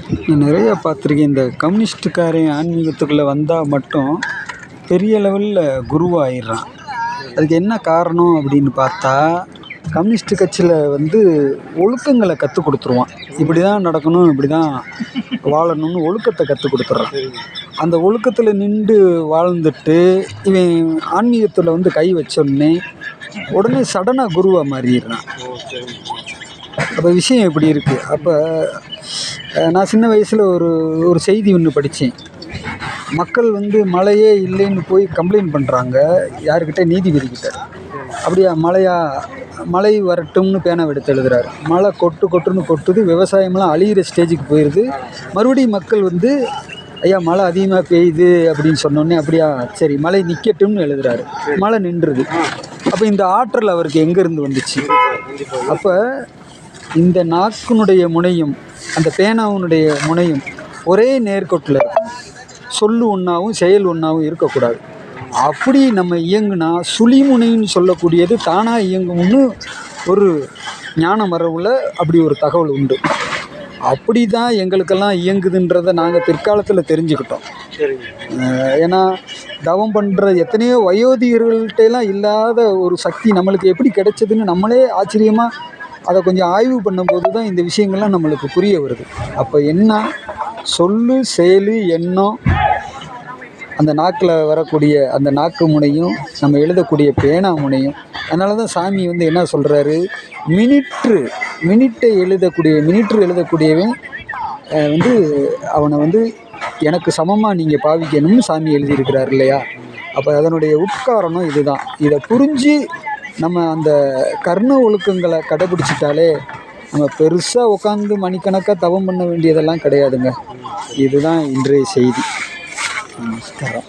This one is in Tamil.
நான் நிறையா பார்த்துருக்கேன். இந்த கம்யூனிஸ்ட்டுக்காரன் ஆன்மீகத்துக்குள்ளே வந்தால் மட்டும் பெரிய லெவலில் குருவாயிடுறான். அதுக்கு என்ன காரணம் அப்படின்னு பார்த்தா, கம்யூனிஸ்ட்டு கட்சியில் வந்து ஒழுக்கங்களை கற்றுக் கொடுத்துருவான். இப்படி தான் நடக்கணும், இப்படி தான் வாழணும்னு ஒழுக்கத்தை கற்றுக் கொடுத்துட்றான். அந்த ஒழுக்கத்தில் நின்று வாழ்ந்துட்டு இவன் ஆன்மீகத்தில் வந்து கை வச்சோடனே உடனே சடனாக குருவாக மாறிடுறான். அப்போ விஷயம் எப்படி இருக்குது? அப்போ நான் சின்ன வயசில் ஒரு செய்தி ஒன்று படித்தேன். மக்கள் வந்து மழையே இல்லைன்னு போய் கம்ப்ளைண்ட் பண்ணுறாங்க யாருக்கிட்ட? நீதிபதிக்கிட்ட. அப்படியா மழை வரட்டும்னு பேனா எடுத்து எழுதுறாரு. மழை கொட்டுன்னு கொட்டுது, விவசாயம்லாம் அழியிற ஸ்டேஜுக்கு போயிடுது. மறுபடியும் மக்கள் வந்து ஐயா மழை அதிகமாக பெய்யுது அப்படின்னு சொன்னோடனே அப்படியா சரி மழை நிற்கட்டும்னு எழுதுறாரு. மழை நின்றுது. அப்போ இந்த ஆற்றல் அவருக்கு எங்கேருந்து வந்துச்சு? அப்போ இந்த நாக்கினுடைய முனையும் அந்த பேனாவினுடைய முனையும் ஒரே நேர்கோட்டில் இருக்கணும். சொல்லு ஒன்றாவும் செயல் ஒன்றாவும் இருக்கக்கூடாது. அப்படி நம்ம இயங்குனா சுழிமுனைன்னு சொல்லக்கூடியது தானாக இயங்கும்னு ஒரு ஞான மரபில் அப்படி ஒரு தகவல் உண்டு. அப்படி தான் எங்களுக்கெல்லாம் இயங்குதுன்றதை நாங்கள் பிற்காலத்தில் தெரிஞ்சுக்கிட்டோம். ஏன்னா தவம் பண்ணுற எத்தனையோ வயோதிகர்கள்ட்டெல்லாம் இல்லாத ஒரு சக்தி நம்மளுக்கு எப்படி கிடைச்சதுன்னு நம்மளே ஆச்சரியமாக அதை கொஞ்சம் ஆய்வு பண்ணும்போது தான் இந்த விஷயங்கள்லாம் நம்மளுக்கு புரிய வருது. அப்போ என்ன சொல்லு செயல் எண்ணம் அந்த நாக்கில் வரக்கூடிய அந்த நாக்கு முனையும் நம்ம எழுதக்கூடிய பேனா முனையும். அதனால தான் சாமி வந்து என்ன சொல்கிறாரு, மினிட்டை எழுதக்கூடியவன் வந்து அவனை வந்து எனக்கு சமமாக நீங்கள் பாவிக்கணும்னு சாமி எழுதியிருக்கிறார் இல்லையா? அப்போ அதனுடைய உட்காரணம் இதுதான். இதை புரிஞ்சு நம்ம அந்த கர்ண ஒழுக்கங்களை கடைபிடிச்சிட்டாலே நம்ம பெருசாக உட்காந்து மணிக்கணக்காக தவம் பண்ண வேண்டியதெல்லாம் கிடையாதுங்க. இதுதான் இன்றைய செய்தி. நமஸ்காரம்.